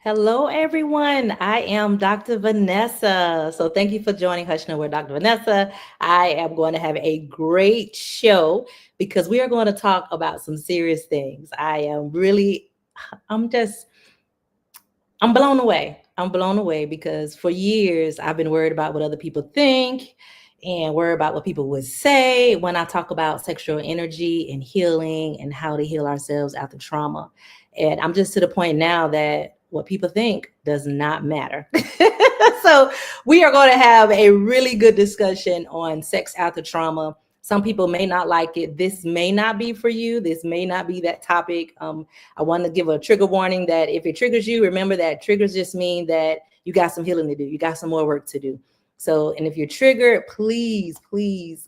Hello, everyone. I am Dr. Vanessa. So, thank you for joining Hush Know Word, Dr. Vanessa. I am going to have a great show because we are going to talk about some serious things. I'm just, I'm blown away. I'm blown away because for years I've been worried about what other people think and worried about what people would say when I talk about sexual energy and healing and how to heal ourselves after trauma. And I'm just to the point now that what people think does not matter. So, we are going to have a really good discussion on sex after trauma. Some people may not like it. This may not be for you. This may not be that topic. I want to give a trigger warning that if it triggers you, remember that triggers just mean that you got some healing to do. You got some more work to do. So, and if you're triggered, please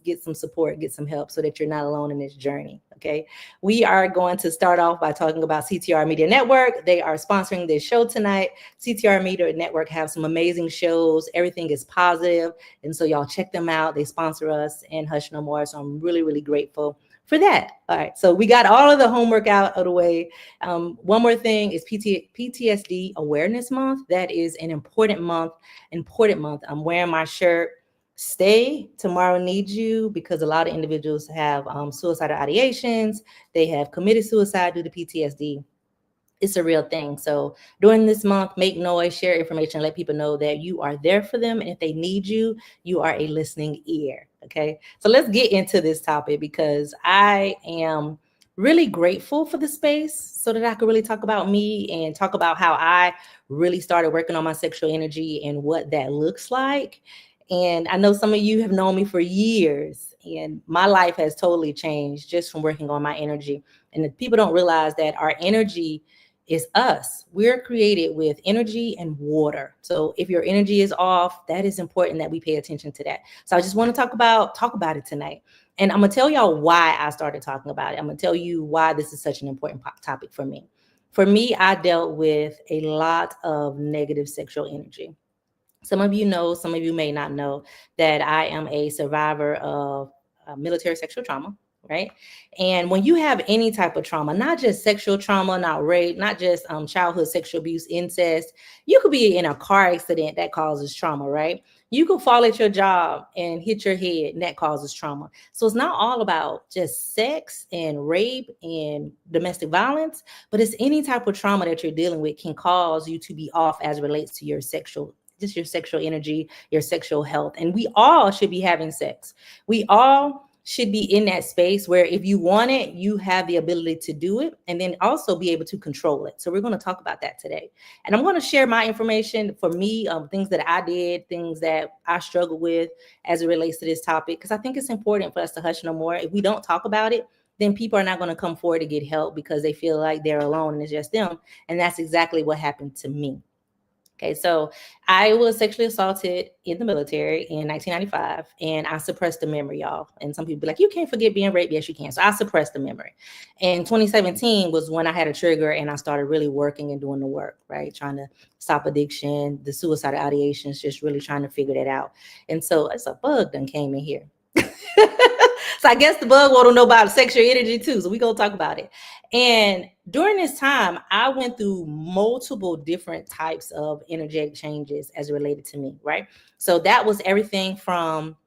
get some support, get some help so that you're not alone in this journey. Okay. We are going to start off by talking about CTR Media Network. They are sponsoring this show tonight. CTR Media Network have some amazing shows. Everything is positive. And so y'all check them out. They sponsor us and Hush No More. So I'm really grateful for that. All right. So we got all of the homework out of the way. One more thing is PTSD Awareness Month. That is an important month. Important month. I'm wearing my shirt. Stay. Tomorrow needs you because a lot of individuals have suicidal ideations. They have committed suicide due to PTSD. It's a real thing. So during this month, make noise, share information, let people know that you are there for them. And if they need you, you are a listening ear. Okay. So let's get into this topic because I am really grateful for the space so that I could really talk about me and talk about how I really started working on my sexual energy and what that looks like. And I know some of you have known me for years, and my life has totally changed just from working on my energy. And if people don't realize that our energy is us. We're created with energy and water. So if your energy is off, that is important that we pay attention to that. So I just want to talk about it tonight. And I'm gonna tell y'all why I started talking about it. I'm gonna tell you why this is such an important topic for me. For me, I dealt with a lot of negative sexual energy. Some of you know, some of you may not know that I am a survivor of military sexual trauma, right? And when you have any type of trauma, not just sexual trauma, not rape, not just childhood sexual abuse, incest, you could be in a car accident that causes trauma, right? You could fall at your job and hit your head, and that causes trauma. So it's not all about just sex and rape and domestic violence, but it's any type of trauma that you're dealing with can cause you to be off as it relates to your sexual energy, your sexual health. And we all should be having sex. We all should be in that space where if you want it, you have the ability to do it and then also be able to control it. So we're going to talk about that today. And I'm going to share my information for me, things that I did, things that I struggle with as it relates to this topic, because I think it's important for us to hush no more. If we don't talk about it, then people are not going to come forward to get help because they feel like they're alone and it's just them. And that's exactly what happened to me. Okay, so I was sexually assaulted in the military in 1995, and I suppressed the memory, y'all. And some people be like, "You can't forget being raped." Yes, you can. So I suppressed the memory. And 2017 was when I had a trigger, and I started really working and doing the work, right, trying to stop addiction, the suicidal ideations, just really trying to figure that out. And so it's a bug done came in here. So I guess the bug want to know about sexual energy too. So we gonna talk about it. And during this time, I went through multiple different types of energetic changes as it related to me, right? So that was everything from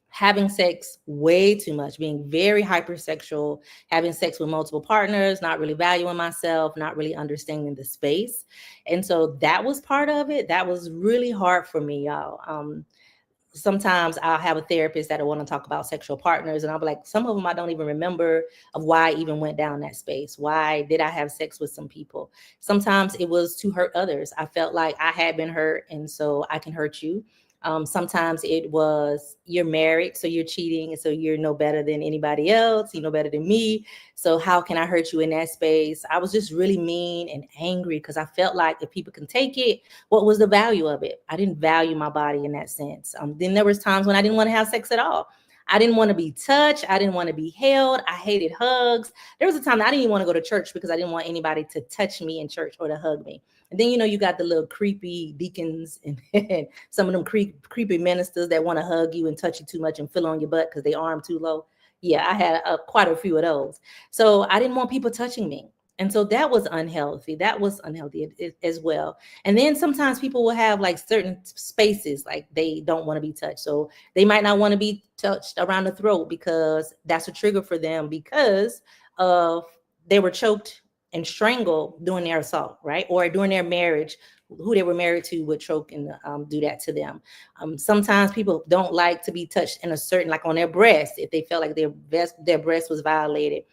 having sex way too much, being very hypersexual, having sex with multiple partners, not really valuing myself, not really understanding the space. And so that was part of it. That was really hard for me, y'all. Sometimes I'll have a therapist that will want to talk about sexual partners, and I'll be like, some of them I don't even remember of why I even went down that space. Why did I have sex with some people? Sometimes it was to hurt others. I felt like I had been hurt, and so I can hurt you. Sometimes it was you're married, so you're cheating, and so you're no better than anybody else. You're no better than me. So how can I hurt you in that space? I was just really mean and angry because I felt like if people can take it, what was the value of it? I didn't value my body in that sense. Then there was times when I didn't want to have sex at all. I didn't want to be touched. I didn't want to be held. I hated hugs. There was a time that I didn't even want to go to church because I didn't want anybody to touch me in church or to hug me. And then, you got the little creepy deacons and some of them creepy ministers that want to hug you and touch you too much and feel on your butt because they arm too low. Yeah, I had quite a few of those. So I didn't want people touching me. And so that was unhealthy. That was unhealthy as well. And then sometimes people will have like certain spaces like they don't want to be touched. So they might not want to be touched around the throat because that's a trigger for them because of they were choked and strangled during their assault, right? Or during their marriage, who they were married to would choke and do that to them. Sometimes people don't like to be touched in a certain, like on their breast, if they felt like their breast was violated.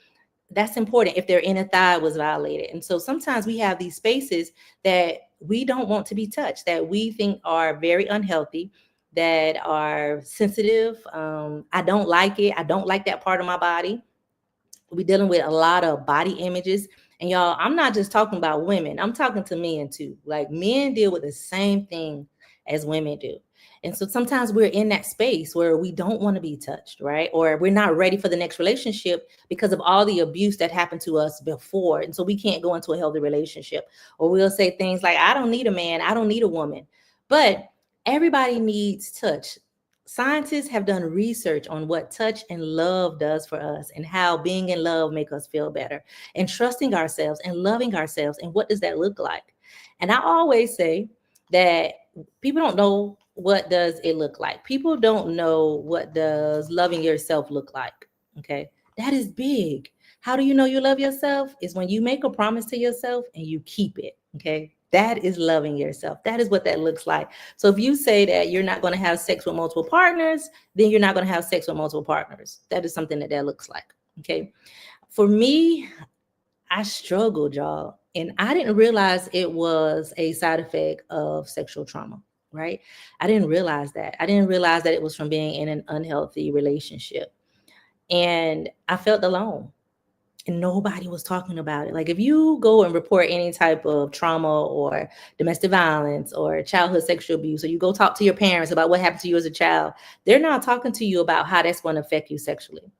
That's important if their inner thigh was violated. And so sometimes we have these spaces that we don't want to be touched, that we think are very unhealthy, that are sensitive. I don't like it. I don't like that part of my body. We're dealing with a lot of body images. And y'all, I'm not just talking about women, I'm talking to men too. Like men deal with the same thing as women do. And so sometimes we're in that space where we don't want to be touched, right? Or we're not ready for the next relationship because of all the abuse that happened to us before. And so we can't go into a healthy relationship. Or we'll say things like, I don't need a man, I don't need a woman. But everybody needs touch. Scientists have done research on what touch and love does for us and how being in love make us feel better and trusting ourselves and loving ourselves. And what does that look like? And I always say that people don't know what does it look like. People don't know what does loving yourself look like. Okay. That is big. How do you know you love yourself? Is when you make a promise to yourself and you keep it. Okay. That is loving yourself. That is what that looks like. So if you say that you're not going to have sex with multiple partners, then you're not going to have sex with multiple partners. That is something that looks like. Okay. For me, I struggled, y'all. And I didn't realize it was a side effect of sexual trauma, right? I didn't realize that. I didn't realize that it was from being in an unhealthy relationship. And I felt alone and nobody was talking about it. Like if you go and report any type of trauma or domestic violence or childhood sexual abuse, or you go talk to your parents about what happened to you as a child, they're not talking to you about how that's going to affect you sexually.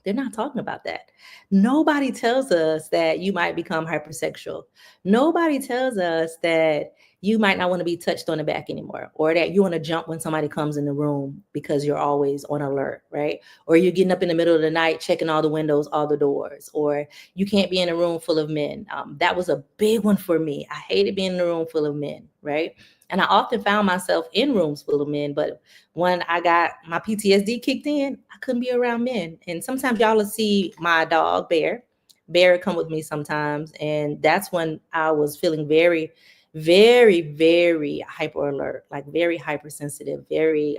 They're not talking about that. Nobody tells us that you might become hypersexual. Nobody tells us that you might not want to be touched on the back anymore, or that you want to jump when somebody comes in the room because you're always on alert, right? Or you're getting up in the middle of the night, checking all the windows, all the doors, or you can't be in a room full of men. That was a big one for me. I hated being in a room full of men, right? And I often found myself in rooms full of men, but when I got my PTSD kicked in, I couldn't be around men. And sometimes y'all will see my dog Bear. Bear would come with me sometimes, and that's when I was feeling very, very, very hyper alert, like very hypersensitive, very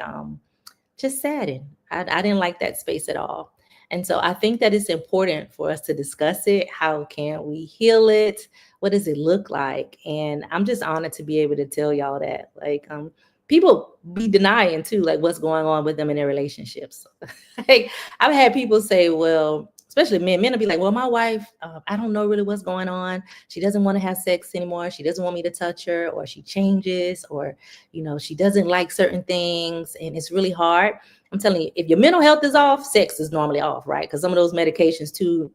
just saddened. I didn't like that space at all. And so I think that it's important for us to discuss it. How can we heal it? What does it look like? And I'm just honored to be able to tell y'all that. Like, people be denying too, like what's going on with them in their relationships. Like, I've had people say, well, especially men will be like, well, my wife, I don't know really what's going on. She doesn't want to have sex anymore. She doesn't want me to touch her, or she changes, or, she doesn't like certain things. And it's really hard. I'm telling you, if your mental health is off, sex is normally off, right? Because some of those medications too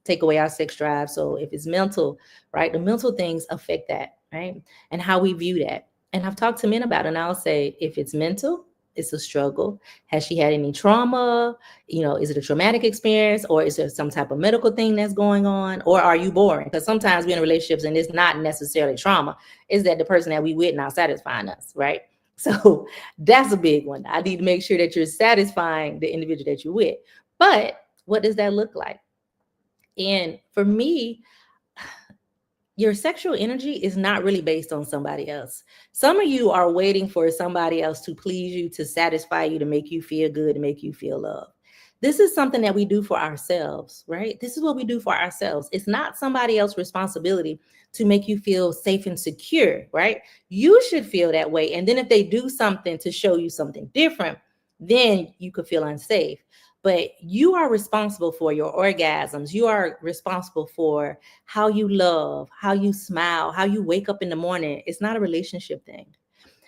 take away our sex drive. So if it's mental, right, the mental things affect that, right? And how we view that. And I've talked to men about it, and I'll say, if it's mental, it's a struggle. Has she had any trauma? Is it a traumatic experience, or is there some type of medical thing that's going on? Or are you boring? Because sometimes we're in relationships and it's not necessarily trauma. Is that the person that we with not satisfying us, right? So that's a big one. I need to make sure that you're satisfying the individual that you're with. But what does that look like? And for me, your sexual energy is not really based on somebody else. Some of you are waiting for somebody else to please you, to satisfy you, to make you feel good, to make you feel loved. This is something that we do for ourselves, right? This is what we do for ourselves. It's not somebody else's responsibility to make you feel safe and secure, right? You should feel that way. And then if they do something to show you something different, then you could feel unsafe. But you are responsible for your orgasms. You are responsible for how you love, how you smile, how you wake up in the morning. It's not a relationship thing.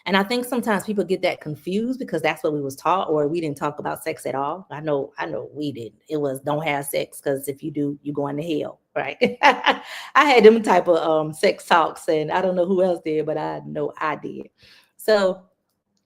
And I think sometimes people get that confused because that's what we was taught, or we didn't talk about sex at all. I know we did. It was don't have sex, because if you do, you going to hell, right? I had them type of sex talks, and I don't know who else did, but I know I did. So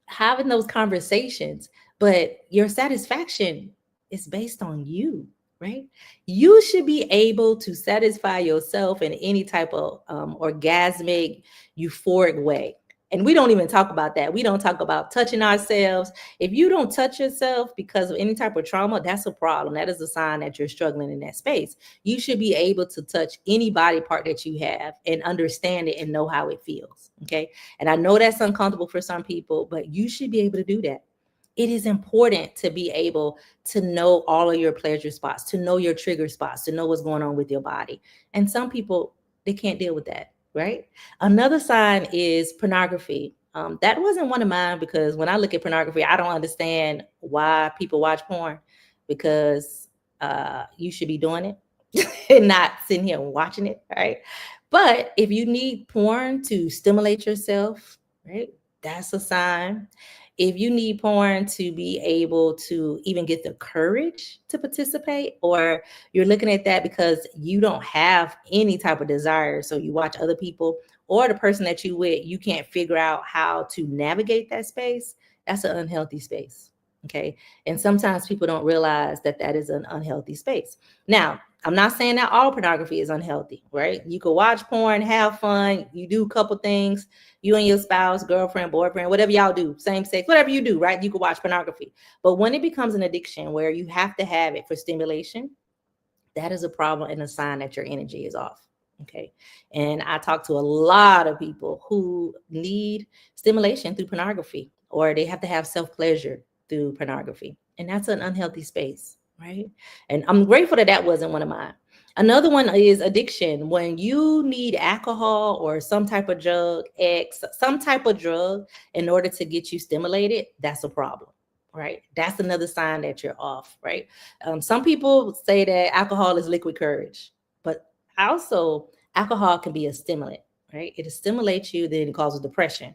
having those conversations, but your satisfaction is based on you. right? You should be able to satisfy yourself in any type of orgasmic, euphoric way. And we don't even talk about that. We don't talk about touching ourselves. If you don't touch yourself because of any type of trauma, that's a problem. That is a sign that you're struggling in that space. You should be able to touch any body part that you have and understand it and know how it feels. Okay. And I know that's uncomfortable for some people, but you should be able to do that. It is important to be able to know all of your pleasure spots, to know your trigger spots, to know what's going on with your body. And some people, they can't deal with that, right? Another sign is pornography. That wasn't one of mine because when I look at pornography, I don't understand why people watch porn because you should be doing it and not sitting here and watching it, right? But if you need porn to stimulate yourself, right, that's a sign. If you need porn to be able to even get the courage to participate, or you're looking at that because you don't have any type of desire, so you watch other people or the person that you with, you can't figure out how to navigate that space, that's an unhealthy space. Okay. And sometimes people don't realize that that is an unhealthy space. Now, I'm not saying that all pornography is unhealthy, right? You can watch porn, have fun, you do a couple things, you and your spouse, girlfriend, boyfriend, whatever y'all do, same sex, whatever you do, right? You can watch pornography. But when it becomes an addiction where you have to have it for stimulation, that is a problem and a sign that your energy is off. Okay. And I talk to a lot of people who need stimulation through pornography, or they have to have self pleasure through pornography. And that's an unhealthy space, right? And I'm grateful that that wasn't one of mine. Another one is addiction. When you need alcohol or some type of drug, some type of drug in order to get you stimulated, that's a problem, right? That's another sign that you're off, right? Some people say that alcohol is liquid courage, but also alcohol can be a stimulant, right? It stimulates you, then it causes depression.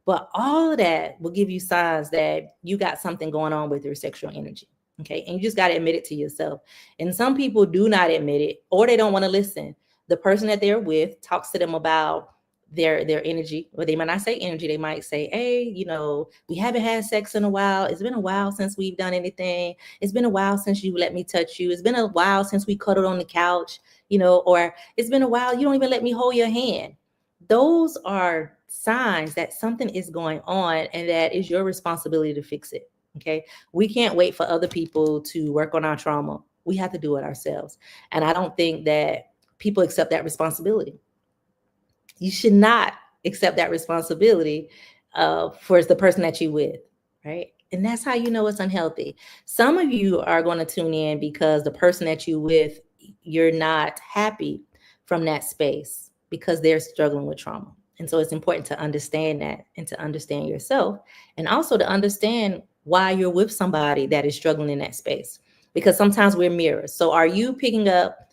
But all of that will give you signs that you got something going on with your sexual energy. Okay. And you just got to admit it to yourself. And some people do not admit it or they don't want to listen. The person that they're with talks to them about their energy, or they might not say energy, they might say, hey, we haven't had sex in a while. It's been a while since we've done anything. It's been a while since you let me touch you. It's been a while since we cuddled on the couch, or it's been a while, you don't even let me hold your hand. Those are signs that something is going on and that is your responsibility to fix it. Okay. We can't wait for other people to work on our trauma. We have to do it ourselves. And I don't think that people accept that responsibility. You should not accept that responsibility for the person that you with, right? And that's how you know it's unhealthy. Some of you are going to tune in because the person that you with, you're not happy from that space because they're struggling with trauma. And so it's important to understand that and to understand yourself, and also to understand why you're with somebody that is struggling in that space. Because sometimes we're mirrors. So are you picking up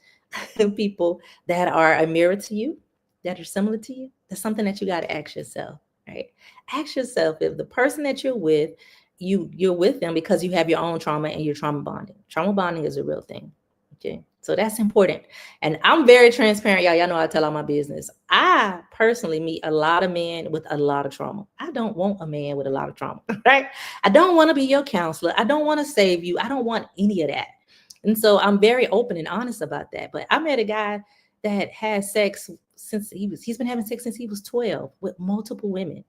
people that are a mirror to you, that are similar to you? That's something that you got to ask yourself, right? Ask yourself if the person that you're with, you're with them because you have your own trauma and you're trauma bonding. Trauma bonding is a real thing. Okay. So that's important. And I'm very transparent, y'all. Y'all know I tell all my business. I personally meet a lot of men with a lot of trauma. I don't want a man with a lot of trauma, right? I don't want to be your counselor. I don't want to save you. I don't want any of that. And so I'm very open and honest about that. But I met a guy that had sex since he's been having sex since he was 12 with multiple women.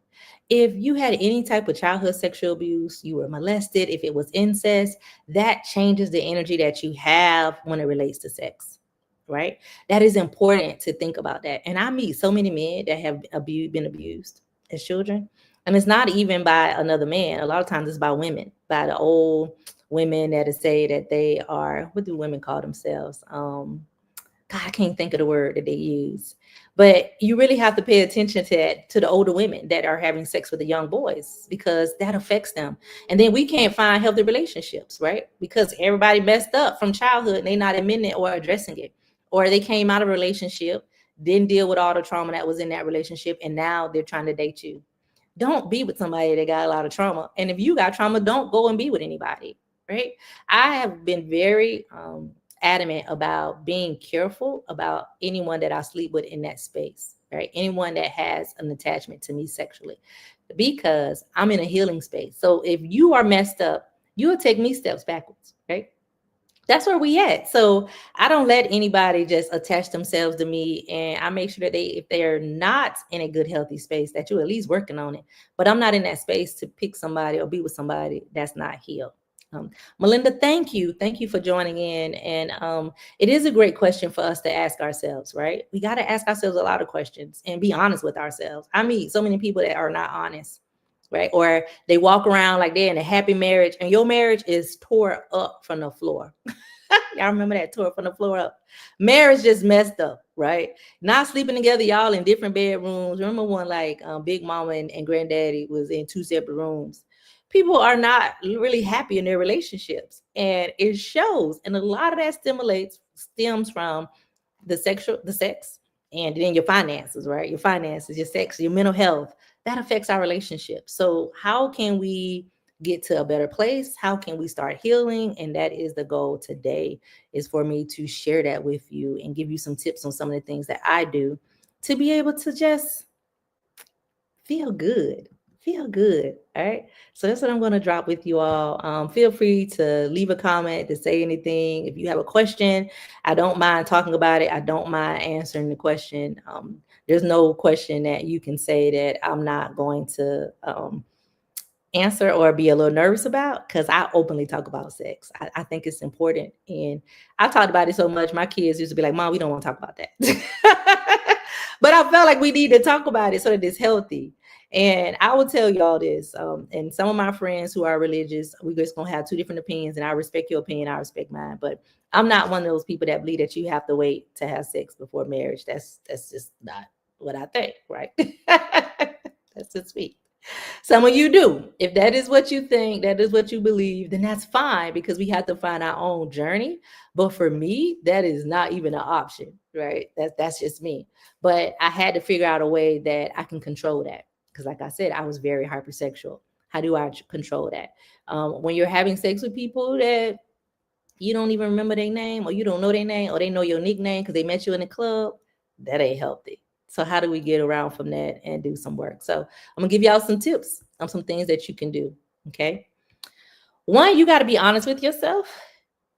If you had any type of childhood sexual abuse, you were molested, if it was incest, that changes the energy that you have when it relates to sex, right? That is important to think about that. And I meet so many men that have been abused as children. And it's not even by another man. A lot of times it's by women, by the old women that say that they are, what do women call themselves? God, I can't think of the word that they use. But you really have to pay attention to the older women that are having sex with the young boys, because that affects them. And then we can't find healthy relationships, right? Because everybody messed up from childhood and they're not admitting it or addressing it. Or they came out of a relationship, didn't deal with all the trauma that was in that relationship, and now they're trying to date you. Don't be with somebody that got a lot of trauma. And if you got trauma, don't go and be with anybody, right? I have been very adamant about being careful about anyone that I sleep with in that space, right? Anyone that has an attachment to me sexually, because I'm in a healing space. So if you are messed up, you'll take me steps backwards, right? That's where we at. So I don't let anybody just attach themselves to me, and I make sure that if they are not in a good, healthy space, that you're at least working on it. But I'm not in that space to pick somebody or be with somebody that's not healed. Melinda, thank you for joining in. And it is a great question for us to ask ourselves, right? We got to ask ourselves a lot of questions and be honest with ourselves. I meet so many people that are not honest, right? Or they walk around like they're in a happy marriage, and your marriage is tore up from the floor. Y'all remember that, tore from the floor up? Marriage just messed up, right? Not sleeping together, y'all in different bedrooms. Remember when like Big Mama and Granddaddy was in two separate rooms? People are not really happy in their relationships, and it shows. And a lot of that stems from the sex, and then your finances, right? Your finances, your sex, your mental health, that affects our relationship. So how can we get to a better place? How can we start healing? And that is the goal today, is for me to share that with you and give you some tips on some of the things that I do to be able to just feel good. Feel good. All right. So that's what I'm going to drop with you all. Feel free to leave a comment, to say anything. If you have a question, I don't mind talking about it. I don't mind answering the question. There's no question that you can say that I'm not going to answer or be a little nervous about, because I openly talk about sex. I think it's important. And I've talked about it so much. My kids used to be like, Mom, we don't want to talk about that. But I felt like we need to talk about it so that it's healthy. And I will tell y'all this. And some of my friends who are religious, we just gonna have two different opinions, and I respect your opinion, I respect mine. But I'm not one of those people that believe that you have to wait to have sex before marriage. That's just not what I think, right? That's just me. Some of you do. If that is what you think, that is what you believe, then that's fine, because we have to find our own journey. But for me, that is not even an option, right? That's just me. But I had to figure out a way that I can control that. Because like I said, I was very hypersexual. How do I control that? When you're having sex with people that you don't even remember their name, or you don't know their name, or they know your nickname because they met you in the club, that ain't healthy. So how do we get around from that and do some work? So I'm gonna give y'all some tips on some things that you can do. Okay. One, you got to be honest with yourself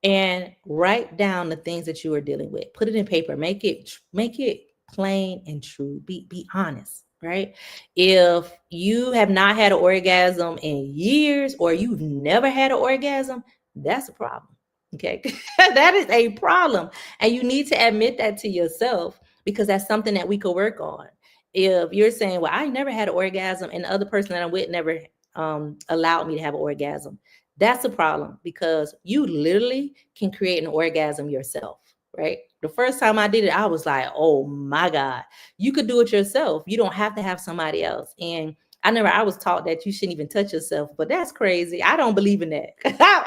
and write down the things that you are dealing with. Put it in paper. Make it plain and true. Be honest, right? If you have not had an orgasm in years, or you've never had an orgasm, that's a problem. Okay. That is a problem. And you need to admit that to yourself, because that's something that we could work on. If you're saying, well, I never had an orgasm, and the other person that I'm with never allowed me to have an orgasm, that's a problem, because you literally can create an orgasm yourself, right? The first time I did it, I was like, oh my God, you could do it yourself. You don't have to have somebody else. And I was taught that you shouldn't even touch yourself, but that's crazy. I don't believe in that.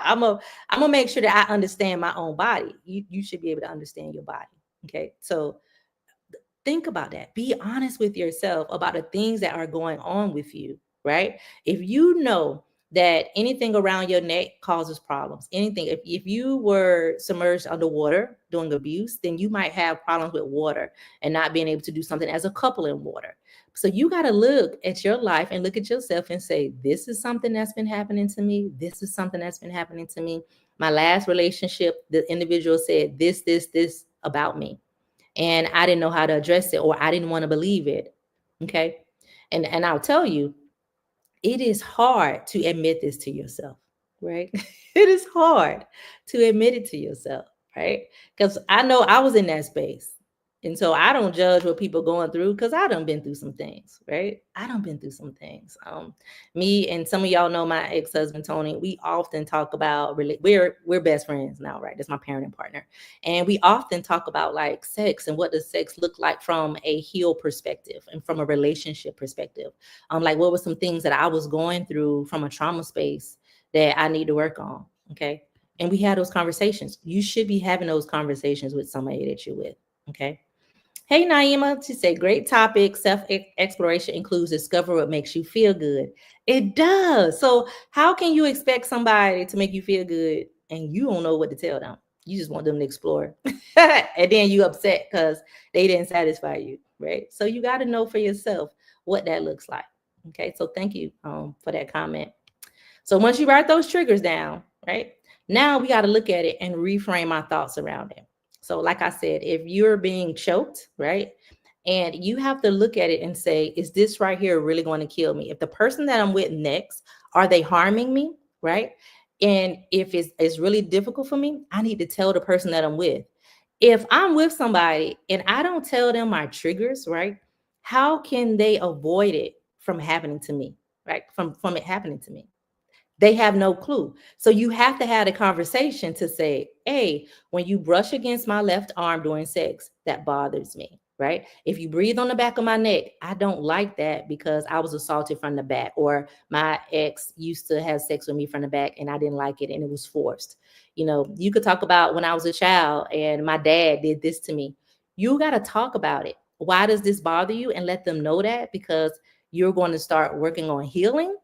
I'm gonna make sure that I understand my own body. You should be able to understand your body. Okay. So think about that. Be honest with yourself about the things that are going on with you, right? If you know that anything around your neck causes problems, anything, if you were submerged underwater doing abuse, then you might have problems with water and not being able to do something as a couple in water. So you got to look at your life and look at yourself and say, this is something that's been happening to me. This is something that's been happening to me. My last relationship, the individual said this about me, and I didn't know how to address it, or I didn't want to believe it. Okay. And I'll tell you, it is hard to admit this to yourself, right? It is hard to admit it to yourself, right? Because I know I was in that space. And so I don't judge what people going through, because I done been through some things, right? I done been through some things. Me and some of y'all know my ex-husband Tony. We often talk about we're best friends now, right? That's my parenting partner, and we often talk about like sex and what does sex look like from a heal perspective and from a relationship perspective. Like what were some things that I was going through from a trauma space that I need to work on. Okay, and we had those conversations. You should be having those conversations with somebody that you're with. Okay. Hey, Naima, she said, great topic. Self-exploration includes discover what makes you feel good. It does. So how can you expect somebody to make you feel good and you don't know what to tell them? You just want them to explore. And then you upset because they didn't satisfy you, right? So you got to know for yourself what that looks like. Okay, so thank you for that comment. So once you write those triggers down, right? Now we got to look at it and reframe our thoughts around it. So, like I said, if you're being choked, right? And you have to look at it and say, is this right here really going to kill me? If the person that I'm with next, are they harming me? Right. And if it's really difficult for me, I need to tell the person that I'm with. If I'm with somebody and I don't tell them my triggers, right? How can they avoid it from happening to me? Right? From it happening to me. They have no clue. So you have to have a conversation to say, hey, when you brush against my left arm during sex, that bothers me, right? If you breathe on the back of my neck, I don't like that because I was assaulted from the back, or my ex used to have sex with me from the back and I didn't like it and it was forced. You know, you could talk about when I was a child and my dad did this to me. You got to talk about it. Why does this bother you? And let them know that, because you're going to start working on healing.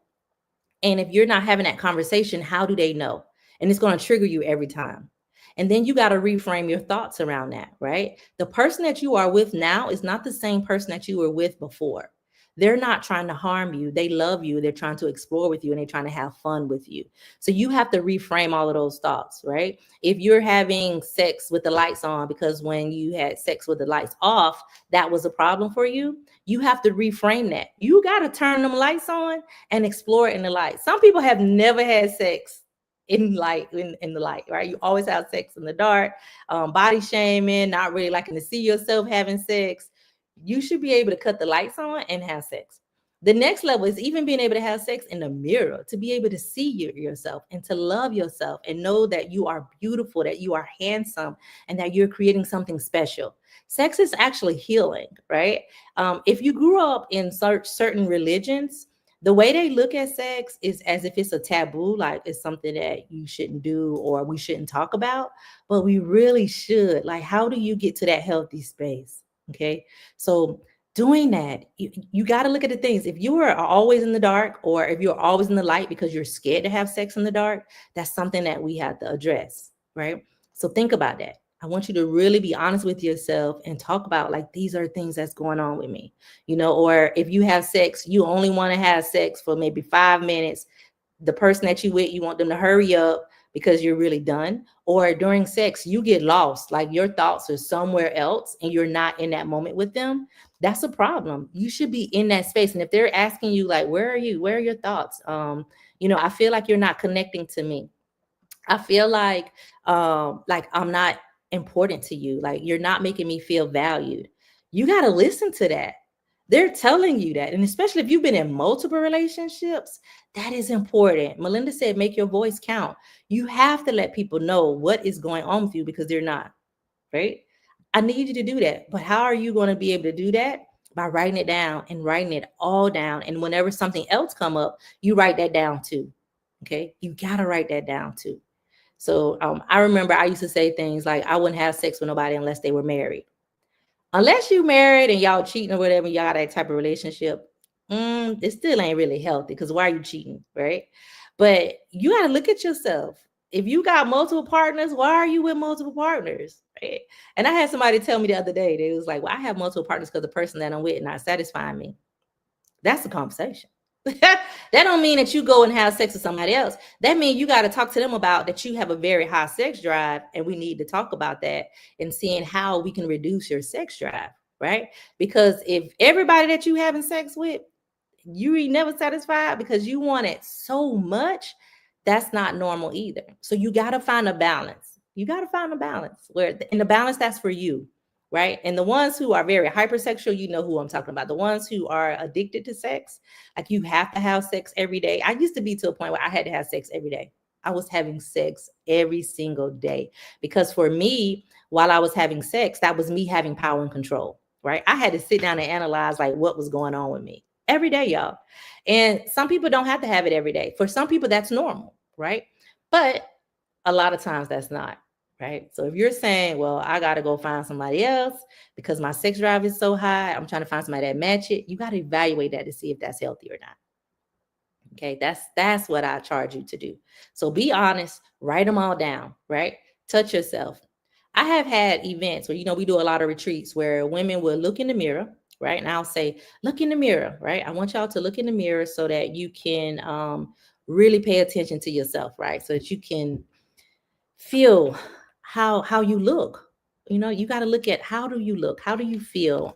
And if you're not having that conversation, how do they know? And it's going to trigger you every time. And then you got to reframe your thoughts around that, right? The person that you are with now is not the same person that you were with before. They're not trying to harm you. They love you. They're trying to explore with you and they're trying to have fun with you. So you have to reframe all of those thoughts, right? If you're having sex with the lights on because when you had sex with the lights off, that was a problem for you, you have to reframe that. You got to turn them lights on and explore in the light. Some people have never had sex in the light, right? You always have sex in the dark, body shaming, not really liking to see yourself having sex. You should be able to cut the lights on and have sex. The next level is even being able to have sex in the mirror, to be able to see yourself and to love yourself and know that you are beautiful, that you are handsome, and that you're creating something special. Sex is actually healing, right? If you grew up in certain religions, the way they look at sex is as if it's a taboo, like it's something that you shouldn't do or we shouldn't talk about, but we really should. Like, how do you get to that healthy space? Okay. So, doing that, you got to look at the things. If you are always in the dark or if you're always in the light because you're scared to have sex in the dark, that's something that we have to address, right? So, think about that. I want you to really be honest with yourself and talk about, like, these are things that's going on with me, or if you have sex, you only want to have sex for maybe 5 minutes. The person that you with, you want them to hurry up because you're really done. Or during sex, you get lost, like your thoughts are somewhere else and you're not in that moment with them. That's a problem. You should be in that space. And if they're asking you, like, where are you? Where are your thoughts? I feel like you're not connecting to me. I feel like I'm not important to you. Like, you're not making me feel valued. You got to listen to that. They're telling you that. And especially if you've been in multiple relationships, that is important. Melinda said, make your voice count. You have to let people know what is going on with you because they're not, right? I need you to do that. But how are you going to be able to do that? By writing it down and writing it all down. And whenever something else come up, you write that down too. Okay. You got to write that down too. So I remember I used to say things like, I wouldn't have sex with nobody unless they were married. Unless you married and y'all cheating or whatever, y'all got that type of relationship, it still ain't really healthy, because why are you cheating, right? But you got to look at yourself. If you got multiple partners, why are you with multiple partners? Right? And I had somebody tell me the other day, they was like, well, I have multiple partners because the person that I'm with not satisfying me. That's a conversation. That don't mean that you go and have sex with somebody else. That means you got to talk to them about that you have a very high sex drive, and we need to talk about that and seeing how we can reduce your sex drive, right? Because if everybody that you having sex with, you ain't never satisfied because you want it so much, that's not normal either. So you got to find a balance. You got to find a balance and the balance that's for you, right? And the ones who are very hypersexual, you know who I'm talking about. The ones who are addicted to sex, like, you have to have sex every day. I used to be to a point where I had to have sex every day. I was having sex every single day because for me, while I was having sex, that was me having power and control, right? I had to sit down and analyze, like, what was going on with me every day, y'all. And some people don't have to have it every day. For some people, that's normal, right? But a lot of times that's not. Right. So if you're saying, well, I got to go find somebody else because my sex drive is so high, I'm trying to find somebody that match it, you got to evaluate that to see if that's healthy or not. Okay. That's what I charge you to do. So be honest, write them all down, right? Touch yourself. I have had events where, we do a lot of retreats where women will look in the mirror, right? And I'll say, look in the mirror, right? I want y'all to look in the mirror so that you can really pay attention to yourself, right? So that you can feel how you look. You got to look at, how do you look? How do you feel?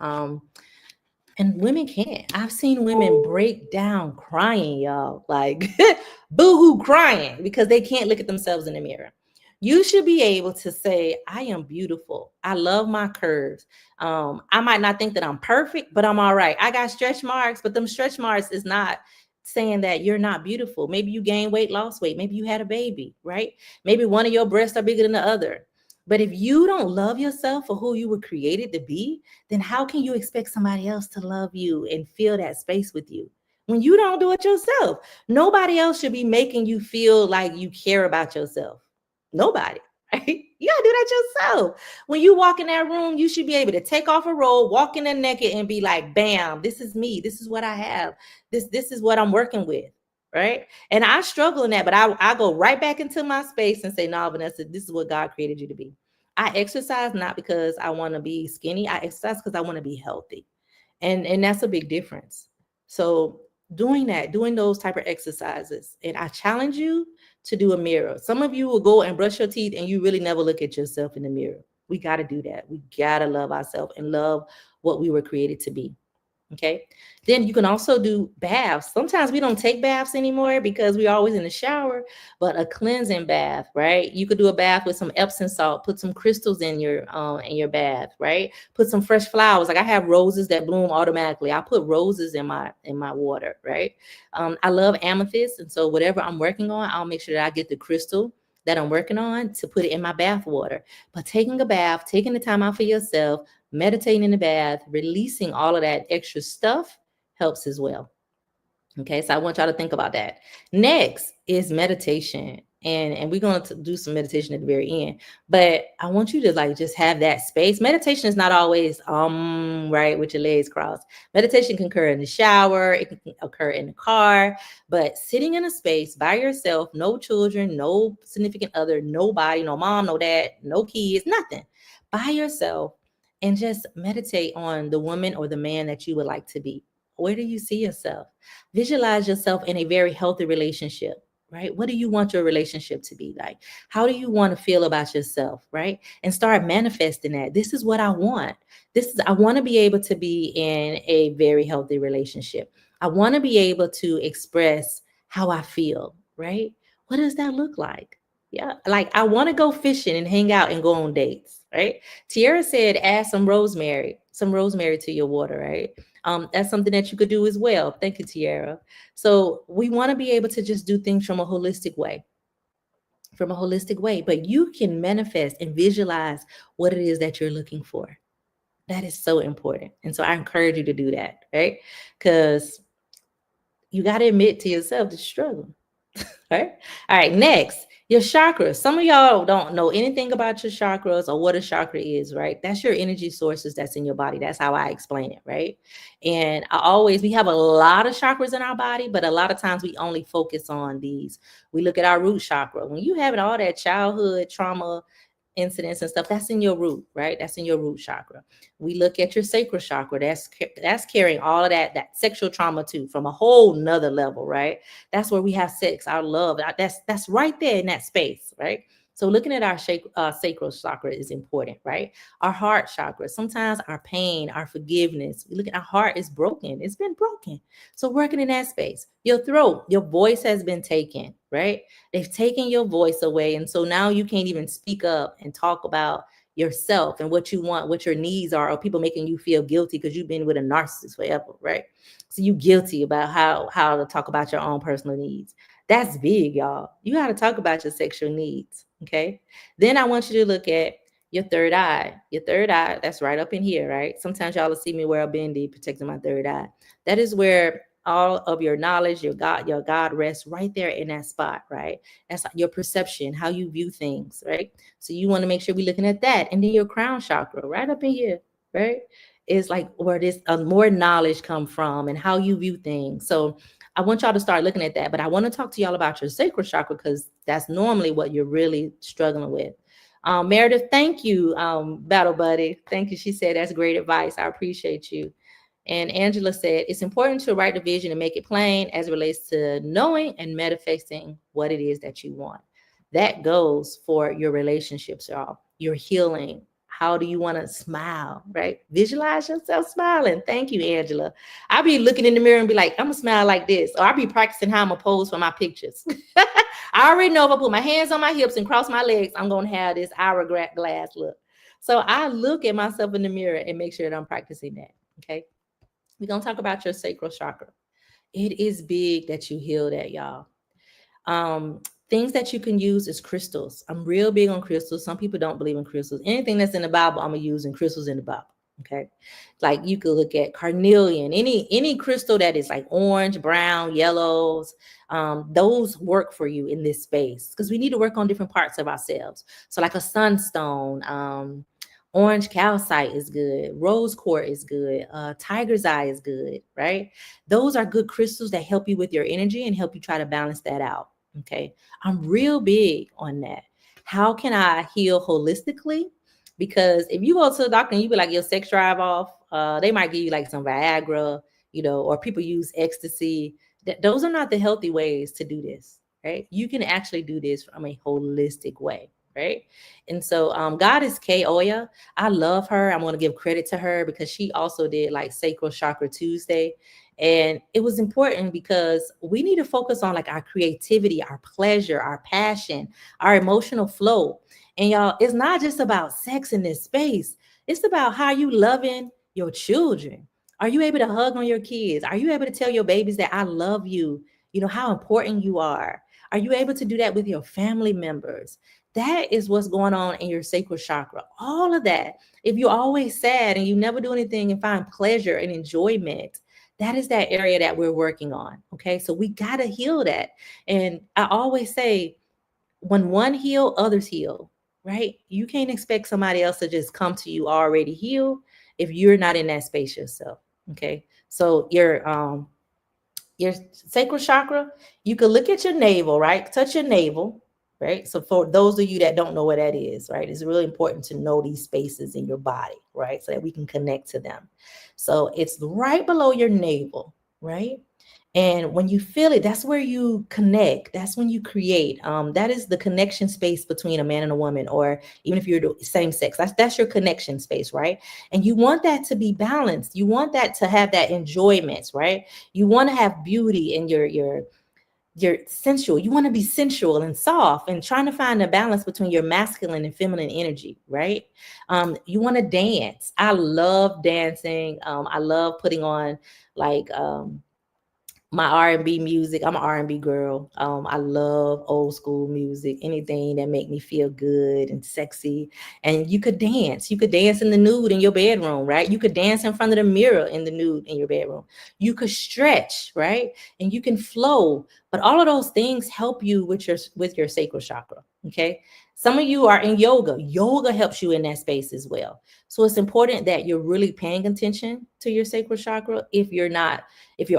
And women can't. I've seen women break down crying, y'all, like boo-hoo crying because they can't look at themselves in the mirror. You should be able to say, I am beautiful. I love my curves. I might not think that I'm perfect, but I'm all right. I got stretch marks, but them stretch marks is not saying that you're not beautiful. Maybe you gained weight, lost weight. Maybe you had a baby, right? Maybe one of your breasts are bigger than the other. But if you don't love yourself for who you were created to be, then how can you expect somebody else to love you and fill that space with you when you don't do it yourself? Nobody else should be making you feel like you care about yourself. Nobody, right? You gotta do that yourself. When you walk in that room, you should be able to take off a robe, walk in there naked, and be like, bam, this is me. This is what I have. This is what I'm working with. Right. And I struggle in that, but I go right back into my space and say, no, Vanessa, this is what God created you to be. I exercise not because I want to be skinny. I exercise because I want to be healthy. And that's a big difference. So doing that, doing those type of exercises, and I challenge you to do a mirror. Some of you will go and brush your teeth and you really never look at yourself in the mirror. We got to do that. We got to love ourselves and love what we were created to be. Okay. Then you can also do baths. Sometimes we don't take baths anymore because we're always in the shower, but a cleansing bath, right? You could do a bath with some Epsom salt, put some crystals in your bath, right? Put some fresh flowers. Like I have roses that bloom automatically. I put roses in my water, right? I love amethyst. And so whatever I'm working on, I'll make sure that I get the crystal that I'm working on to put it in my bath water. But taking a bath, taking the time out for yourself, meditating in the bath, releasing all of that extra stuff helps as well. Okay, so I want y'all to think about that. Next is meditation. And we're going to do some meditation at the very end. But I want you to like just have that space. Meditation is not always right with your legs crossed. Meditation can occur in the shower, it can occur in the car, but sitting in a space by yourself, no children, no significant other, nobody, no mom, no dad, no kids, nothing. By yourself, and just meditate on the woman or the man that you would like to be. Where do you see yourself? Visualize yourself in a very healthy relationship, right? What do you want your relationship to be like? How do you want to feel about yourself, right? And start manifesting that. This is what I want. I want to be able to be in a very healthy relationship. I want to be able to express how I feel, right? What does that look like? Yeah, like I want to go fishing and hang out and go on dates, right? Tiara said, add some rosemary to your water, right? That's something that you could do as well. Thank you, Tiara. So we want to be able to just do things from a holistic way, but you can manifest and visualize what it is that you're looking for. That is so important. And so I encourage you to do that, right? Because you got to admit to yourself the struggle. Right. All right. Next, your chakras. Some of y'all don't know anything about your chakras or what a chakra is, right? That's your energy sources that's in your body. That's how I explain it, right? And we have a lot of chakras in our body, but a lot of times we only focus on these. We look at our root chakra. When you have all that childhood trauma incidents and stuff, that's in your root, right? That's in your root chakra. We look at your sacral chakra. That's carrying all of that sexual trauma too, from a whole nother level, right? That's where we have sex, our love. That's right there in that space, right? So looking at our sacral chakra is important, right? Our heart chakra. Sometimes our pain, our forgiveness. We look at our heart is broken. It's been broken. So working in that space. Your throat, your voice has been taken, right? They've taken your voice away. And so now you can't even speak up and talk about yourself and what you want, what your needs are, or people making you feel guilty because you've been with a narcissist forever, right? So you guilty about how to talk about your own personal needs. That's big, y'all. You got to talk about your sexual needs, okay? Then I want you to look at your third eye. Your third eye, that's right up in here, right? Sometimes y'all will see me wear a bendy protecting my third eye. That is where all of your knowledge, your God rests right there in that spot, right? That's your perception, how you view things, right? So you want to make sure we're looking at that. And then your crown chakra, right up in here, right? Is like where this more knowledge come from and how you view things. So I want y'all to start looking at that. But I want to talk to y'all about your sacral chakra because that's normally what you're really struggling with. Meredith, thank you, Battle Buddy. Thank you. She said that's great advice. I appreciate you. And Angela said, it's important to write the vision and make it plain as it relates to knowing and manifesting what it is that you want. That goes for your relationships, y'all. Your healing. How do you want to smile, right? Visualize yourself smiling. Thank you, Angela. I be looking in the mirror and be like, I'm gonna smile like this, or I be practicing how I'm gonna pose for my pictures. I already know if I put my hands on my hips and cross my legs, I'm gonna have this hourglass look. So I look at myself in the mirror and make sure that I'm practicing that. Okay. We're gonna talk about your sacral chakra. It is big that you heal that, y'all. Um, Things that you can use is crystals. I'm real big on crystals. Some people don't believe in crystals. Anything that's in the Bible, I'm gonna use in crystals in the Bible. Okay. Like you could look at carnelian, any crystal that is like orange, brown, yellows. Those work for you in this space because we need to work on different parts of ourselves. So like a sunstone, orange calcite is good, rose quartz is good, tiger's eye is good, right? Those are good crystals that help you with your energy and help you try to balance that out. Okay. I'm real big on that. How can I heal holistically? Because if you go to the doctor and you be like your sex drive off, they might give you like some Viagra, or people use ecstasy. Those are not the healthy ways to do this, right? You can actually do this from a holistic way, right? And so Goddess K Oya, I love her. I'm going to give credit to her because she also did like Sacral Chakra Tuesday. And it was important because we need to focus on like our creativity, our pleasure, our passion, our emotional flow. And y'all, it's not just about sex in this space. It's about how you loving your children. Are you able to hug on your kids? Are you able to tell your babies that I love you? You know, how important you are. Are you able to do that with your family members? That is what's going on in your sacral chakra. All of that. If you're always sad and you never do anything and find pleasure and enjoyment, that is that area that we're working on. Okay. So we got to heal that. And I always say, when one heal, others heal, right? You can't expect somebody else to just come to you already healed if you're not in that space yourself. Okay. So your sacral chakra, you can look at your navel, right? Touch your navel, right? So for those of you that don't know what that is, right? It's really important to know these spaces in your body, right? So that we can connect to them. So it's right below your navel, right? And when you feel it, that's where you connect. That's when you create. That is the connection space between a man and a woman, or even if you're the same sex, that's your connection space, right? And you want that to be balanced. You want that to have that enjoyment, right? You want to have beauty in your sensual. You want to be sensual and soft and trying to find a balance between your masculine and feminine energy, right? You want to dance. I love dancing. I love putting on like my R&B music. I'm an R&B girl. I love old school music, anything that make me feel good and sexy. And you could dance. You could dance in the nude in your bedroom, right? You could dance in front of the mirror in the nude in your bedroom. You could stretch, right? And you can flow. But all of those things help you with your sacral chakra, okay? Some of you are in yoga. Yoga helps you in that space as well. So it's important that you're really paying attention to your sacral chakra if you're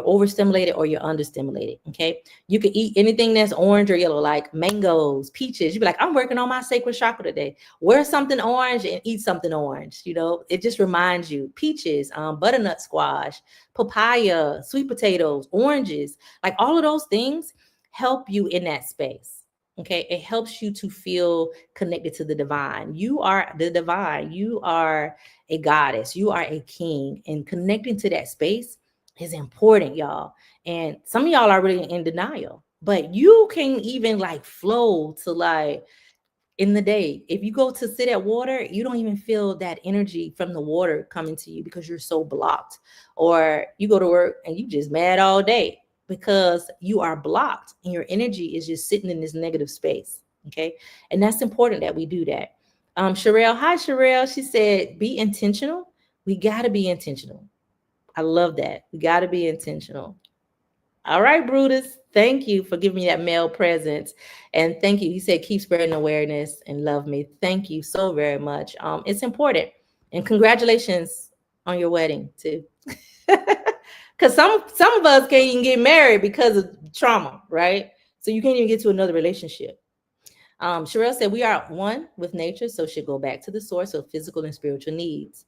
overstimulated or you're understimulated. Okay. You can eat anything that's orange or yellow, like mangoes, peaches. You'd be like, I'm working on my sacral chakra today. Wear something orange and eat something orange. It just reminds you. Peaches, butternut squash, papaya, sweet potatoes, oranges, like all of those things help you in that space. Okay. It helps you to feel connected to the divine. You are the divine. You are a goddess. You are a king, and connecting to that space is important, y'all. And some of y'all are really in denial, but you can even like flow to like in the day. If you go to sit at water, you don't even feel that energy from the water coming to you because you're so blocked. Or you go to work and you just mad all day because you are blocked and your energy is just sitting in this negative space. Okay. And that's important that we do that. Sherelle, hi Sherelle. She said, be intentional. We got to be intentional. I love that. We got to be intentional. All right, Brutus. Thank you for giving me that male presence. And thank you. He said, keep spreading awareness and love me. Thank you so very much. It's important. And congratulations on your wedding, too. Because some of us can't even get married because of trauma, right? So you can't even get to another relationship. Sherelle said, we are one with nature, so should go back to the source of physical and spiritual needs.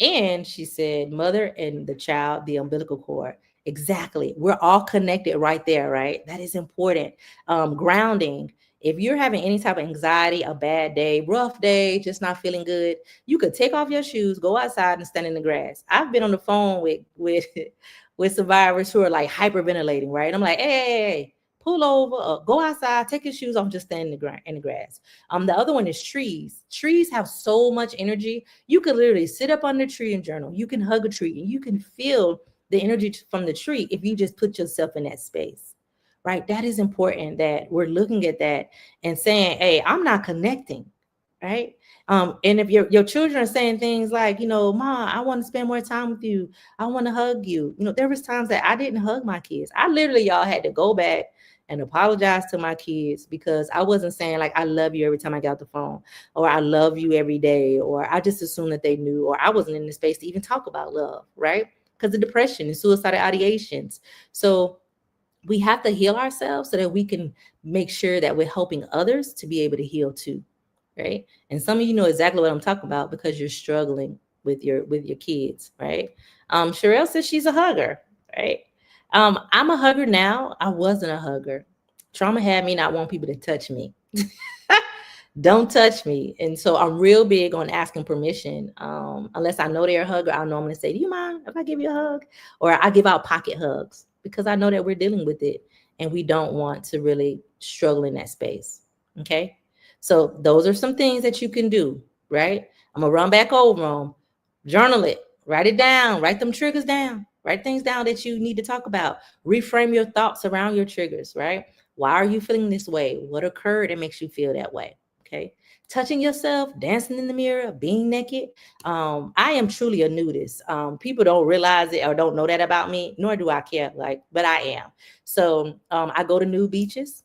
And she said, mother and the child, the umbilical cord. Exactly. We're all connected right there, right? That is important. Grounding If you're having any type of anxiety, a bad day, rough day, just not feeling good, you could take off your shoes, go outside and stand in the grass. I've been on the phone with with survivors who are like hyperventilating, right? I'm like, hey, pull over, go outside, take your shoes off, just stand in in the grass. The other one is trees. Trees have so much energy. You could literally sit up on the tree and journal. You can hug a tree and you can feel the energy from the tree if you just put yourself in that space, right? That is important that we're looking at that and saying, hey, I'm not connecting, right? And if your children are saying things like, Ma, I want to spend more time with you. I want to hug you. There was times that I didn't hug my kids. I literally, y'all, had to go back and apologize to my kids because I wasn't saying like, I love you every time I got the phone, or I love you every day, or I just assumed that they knew, or I wasn't in the space to even talk about love, right? Because of depression and suicidal ideations. So we have to heal ourselves so that we can make sure that we're helping others to be able to heal too, right? And some of you know exactly what I'm talking about because you're struggling with your kids, right? Sherelle says she's a hugger, right? I'm a hugger now. I wasn't a hugger. Trauma had me not want people to touch me. Don't touch me. And so I'm real big on asking permission. Unless I know they're a hugger, I'll normally say, do you mind if I give you a hug? Or I give out pocket hugs because I know that we're dealing with it and we don't want to really struggle in that space. Okay. So those are some things that you can do, right? I'm gonna run back over them. Journal it, write it down, write them triggers down, write things down that you need to talk about. Reframe your thoughts around your triggers, right? Why are you feeling this way? What occurred that makes you feel that way? Okay. Touching yourself, dancing in the mirror, being naked. I am truly a nudist. People don't realize it or don't know that about me, nor do I care. But I am. So I go to nude beaches.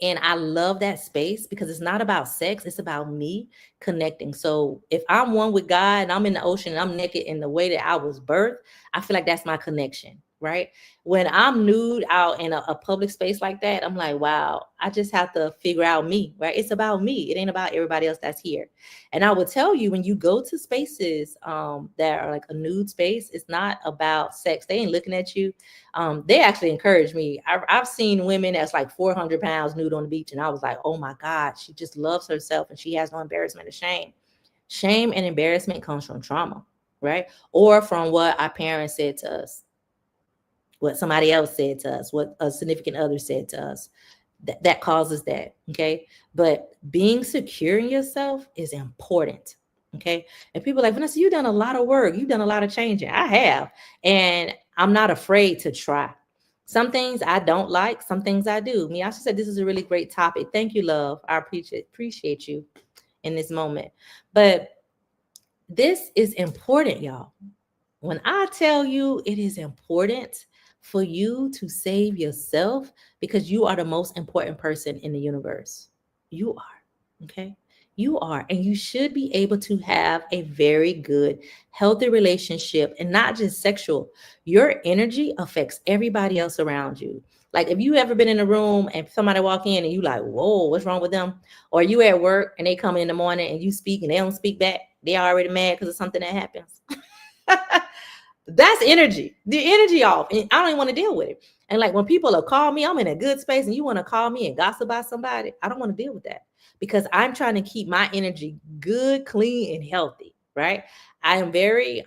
And I love that space because it's not about sex. It's about me connecting. So if I'm one with God and I'm in the ocean and I'm naked in the way that I was birthed, I feel like that's my connection, right? When I'm nude out in a public space like that, I'm like, wow, I just have to figure out me, right? It's about me. It ain't about everybody else that's here. And I will tell you, when you go to spaces that are like a nude space, it's not about sex. They ain't looking at you. They actually encourage me. I've seen women that's like 400 pounds nude on the beach, and I was like, oh my God, she just loves herself and she has no embarrassment or shame. Shame and embarrassment comes from trauma, right? Or from what our parents said to us, what somebody else said to us, what a significant other said to us. That causes that, okay? But being secure in yourself is important, okay? And people are like, Vanessa, you've done a lot of work. You've done a lot of changing. I have. And I'm not afraid to try. Some things I don't like, some things I do. Miyasha said this is a really great topic. Thank you, love. I appreciate you in this moment. But this is important, y'all. When I tell you it is important for you to save yourself because you are the most important person in the universe. You are, okay? You are, and you should be able to have a very good, healthy relationship and not just sexual. Your energy affects everybody else around you. Like if you ever been in a room and somebody walk in and you like, whoa, what's wrong with them? Or you at work and they come in the morning and you speak and they don't speak back. They already mad because of something that happens. That's energy. The energy off. And I don't even want to deal with it. And like when people are call me, I'm in a good space and you want to call me and gossip about somebody. I don't want to deal with that because I'm trying to keep my energy good, clean, and healthy. Right. I am very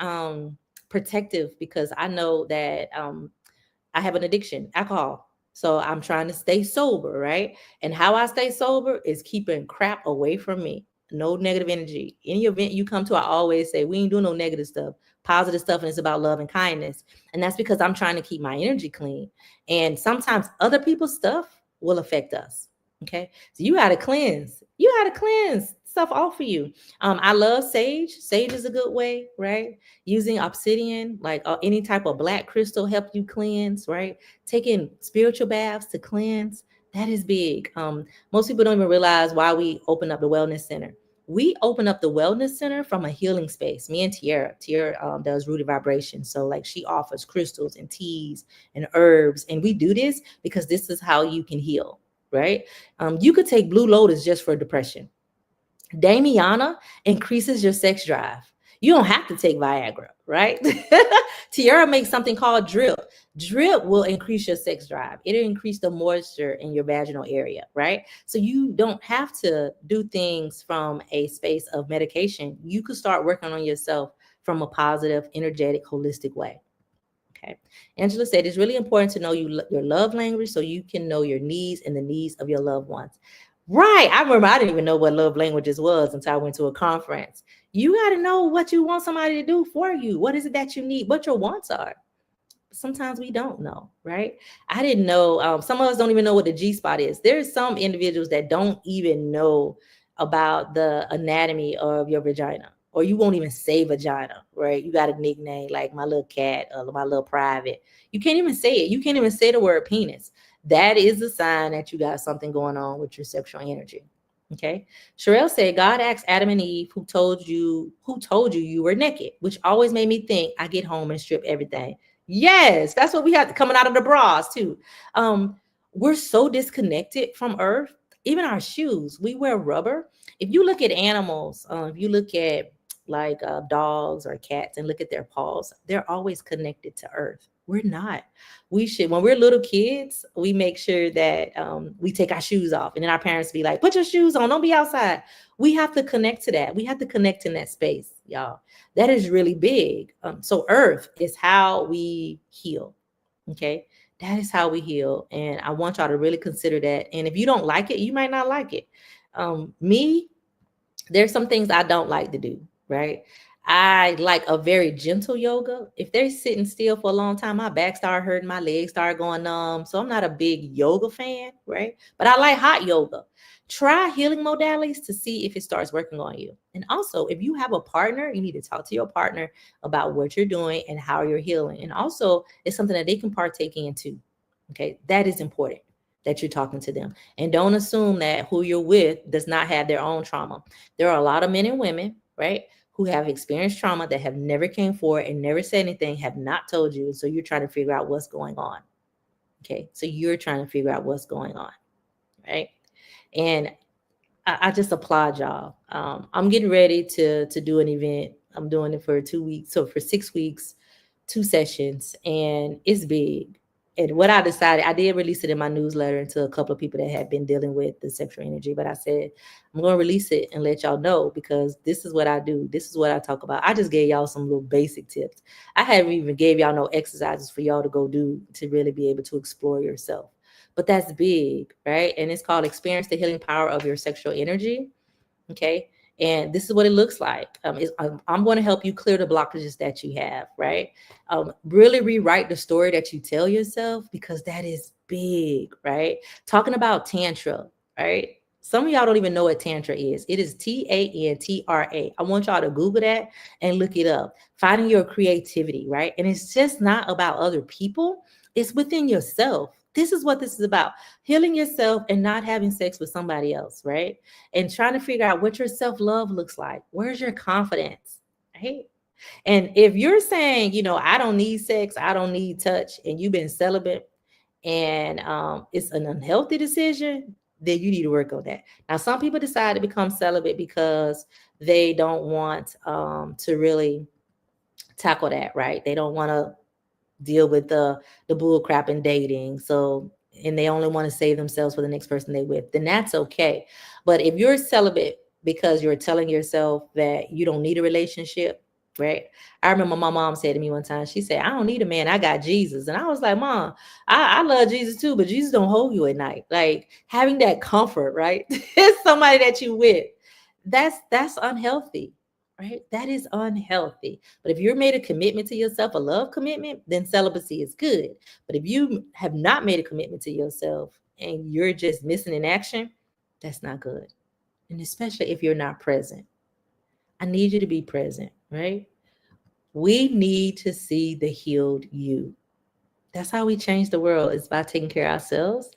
protective because I know that I have an addiction, alcohol. So I'm trying to stay sober, right? And how I stay sober is keeping crap away from me. No negative energy. Any event you come to, I always say, we ain't doing no negative stuff, positive stuff, and it's about love and kindness. And that's because I'm trying to keep my energy clean. And sometimes other people's stuff will affect us. Okay. So you got to cleanse. You got to cleanse stuff off of you. I love sage. Sage is a good way, right? Using obsidian, like any type of black crystal, help you cleanse, right? Taking spiritual baths to cleanse. That is big. Most people don't even realize why we open up the wellness center. We open up the wellness center from a healing space. Me and Tiara does rooted vibration. So like she offers crystals and teas and herbs. And we do this because this is how you can heal, right? You could take Blue Lotus just for depression. Damiana increases your sex drive. You don't have to take Viagra, right? Tiara makes something called drip. Drip will increase your sex drive. It'll increase the moisture in your vaginal area, right? So you don't have to do things from a space of medication. You could start working on yourself from a positive, energetic, holistic way. Okay. Angela said it's really important to know your love language so you can know your needs and the needs of your loved ones. Right. I remember I didn't even know what love languages was until I went to a conference. You got to know what you want somebody to do for you. What is it that you need? What your wants are. Sometimes we don't know, right? I didn't know. Some of us don't even know what the G spot is. There's some individuals that don't even know about the anatomy of your vagina, or you won't even say vagina, right? You got a nickname like my little cat or my little private. You can't even say it. You can't even say the word penis. That is a sign that you got something going on with your sexual energy. Okay. Sherelle said, God asked Adam and Eve, who told you you were naked, which always made me think I get home and strip everything. Yes, that's what we have coming out of the bras too. We're so disconnected from earth. Even our shoes, we wear rubber. If you look at animals, if you look at like dogs or cats and look at their paws, they're always connected to earth. We're not. We should, when we're little kids, we make sure that we take our shoes off, and then our parents be like, put your shoes on, don't be outside. We have to connect to that. We have to connect in that space, y'all. That is really big. So earth is how we heal. Okay. That is how we heal. And I want y'all to really consider that. And if you don't like it, you might not like it. Me, there's some things I don't like to do, right? I like a very gentle yoga. If they're sitting still for a long time, my back start hurting, my legs start going numb. So I'm not a big yoga fan, right? But I like hot yoga. Try healing modalities to see if it starts working on you. And also, if you have a partner, you need to talk to your partner about what you're doing and how you're healing. And also, it's something that they can partake in too. Okay, that is important that you're talking to them. And don't assume that who you're with does not have their own trauma. There are a lot of men and women, right, who have experienced trauma that have never came forward and never said anything, have not told you. So you're trying to figure out what's going on. Okay, so you're trying to figure out what's going on, right? And I just applaud y'all. I'm getting ready to do an event. I'm doing it for 2 weeks. So for 6 weeks, 2 sessions, and it's big. And what I decided, I did release it in my newsletter to a couple of people that had been dealing with the sexual energy. But I said, I'm going to release it and let y'all know, because this is what I do. This is what I talk about. I just gave y'all some little basic tips. I haven't even gave y'all no exercises for y'all to go do to really be able to explore yourself. But that's big, right? And it's called Experience the Healing Power of Your Sexual Energy. Okay. And this is what it looks like. I'm going to help you clear the blockages that you have, right? Really rewrite the story that you tell yourself, because that is big, right? Talking about tantra, right? Some of y'all don't even know what tantra is. It is Tantra. I want y'all to Google that and look it up. Finding your creativity, right? And it's just not about other people. It's within yourself. This is what this is about. Healing yourself and not having sex with somebody else, right? And trying to figure out what your self-love looks like. Where's your confidence, right? And if you're saying, I don't need sex, I don't need touch, and you've been celibate, and it's an unhealthy decision, then you need to work on that. Now, some people decide to become celibate because they don't want to really tackle that, right? They don't want to deal with the bull crap in dating. So, and they only want to save themselves for the next person they with, then that's okay. But if you're celibate because you're telling yourself that you don't need a relationship, right? I remember my mom said to me one time, she said, I don't need a man, I got Jesus. And I was like, Mom, I love Jesus too, but Jesus don't hold you at night. Like, having that comfort, right? It's somebody that you with. That's unhealthy. Right? That is unhealthy. But if you're made a commitment to yourself, a love commitment, then celibacy is good. But if you have not made a commitment to yourself and you're just missing in action, that's not good. And especially if you're not present. I need you to be present, right? We need to see the healed you. That's how we change the world, is by taking care of ourselves.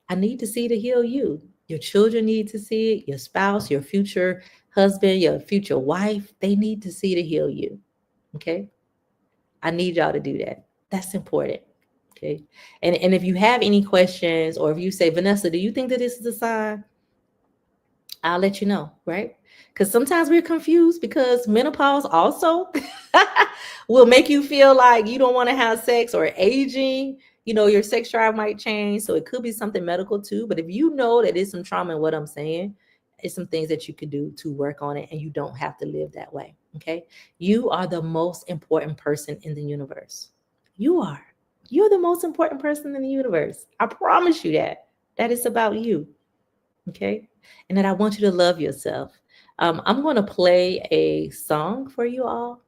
I need to see the healed you. Your children need to see it. Your spouse, your future husband, your future wife, they need to see the heal you. Okay. I need y'all to do that. That's important. Okay. And if you have any questions, or if you say, Vanessa, do you think that this is a sign? I'll let you know, right? Because sometimes we're confused because menopause also will make you feel like you don't want to have sex, or aging, your sex drive might change. So it could be something medical too. But if you know that there's some trauma in what I'm saying, it's some things that you can do to work on it, and you don't have to live that way. Okay. You are the most important person in the universe. You are. You're the most important person in the universe. I promise you that. That is about you. Okay. And that I want you to love yourself. I'm going to play a song for you all.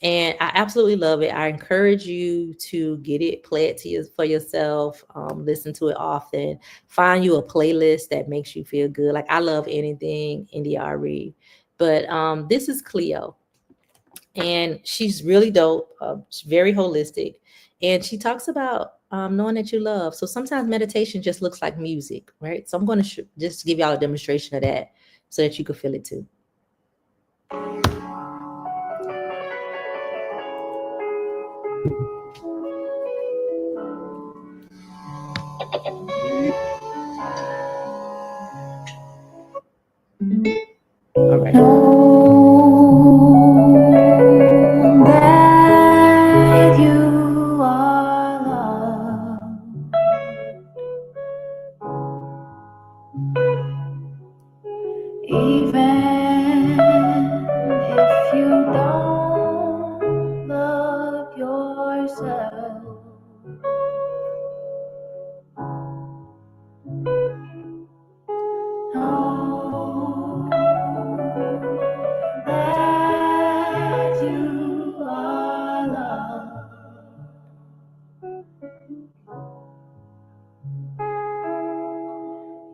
And I absolutely love it. I encourage you to get it, play it to you for yourself, listen to it often. Find you a playlist that makes you feel good. Like I love anything NDRE, but this is Cleo, and she's really dope. She's very holistic, and she talks about knowing that you love. So sometimes meditation just looks like music, right? So I'm going to just give y'all a demonstration of that so that you can feel it too. All right. Know that you are loved, even if you don't love yourself. Know that you are loved,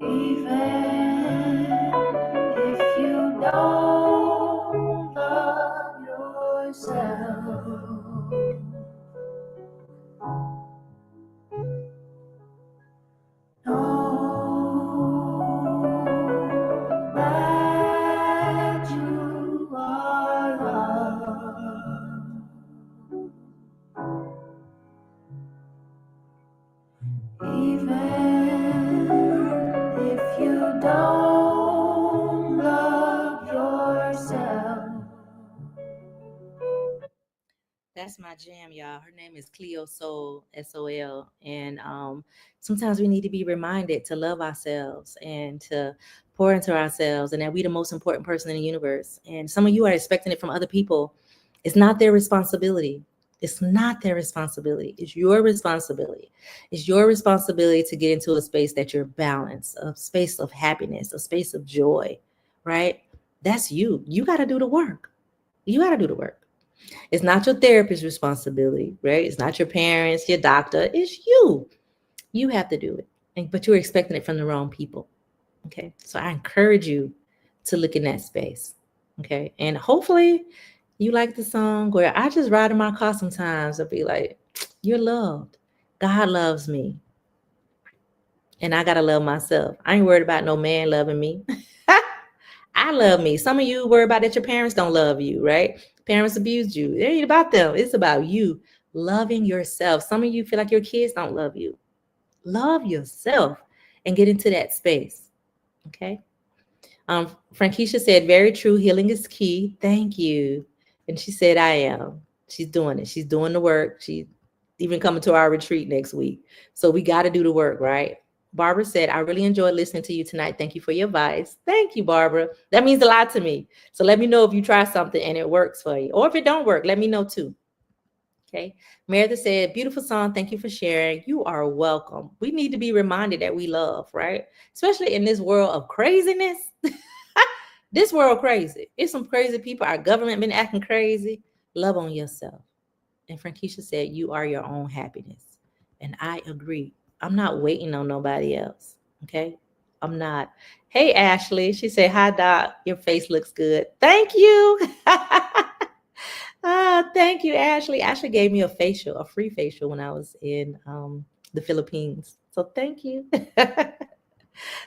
even if you don't love yourself. Know that you are loved, even if you don't love yourself. That's my jam, y'all. Her name is Cleo Soul, SOL. And sometimes we need to be reminded to love ourselves and to pour into ourselves, and that we the most important person in the universe. And some of you are expecting it from other people. It's not their responsibility. It's not their responsibility. It's your responsibility. It's your responsibility to get into a space that you're balanced, a space of happiness, a space of joy, right? That's you. You got to do the work. You got to do the work. It's not your therapist's responsibility, right? It's not your parents, your doctor. It's you. You have to do it. But you're expecting it from the wrong people. Okay. So I encourage you to look in that space. Okay. And hopefully you like the song where I just ride in my car sometimes. I'll be like, you're loved. God loves me. And I got to love myself. I ain't worried about no man loving me. I love me. Some of you worry about that your parents don't love you, right? Parents abused you. It ain't about them. It's about you loving yourself. Some of you feel like your kids don't love you. Love yourself and get into that space. Okay. Frankisha said, very true. Healing is key. Thank you. And she said, I am. She's doing it. She's doing the work. She's even coming to our retreat next week. So we got to do the work, right? Barbara said, I really enjoyed listening to you tonight. Thank you for your advice. Thank you, Barbara. That means a lot to me. So let me know if you try something and it works for you. Or if it don't work, let me know too. Okay. Meredith said, beautiful song. Thank you for sharing. You are welcome. We need to be reminded that we love, right? Especially in this world of craziness. This world crazy. It's some crazy people. Our government been acting crazy. Love on yourself. And Frankisha said, you are your own happiness. And I agree. I'm not waiting on nobody else. Okay. I'm not. Hey, Ashley. She said, hi, Doc. Your face looks good. Thank you. Thank you, Ashley. Ashley gave me a free facial when I was in the Philippines. So thank you.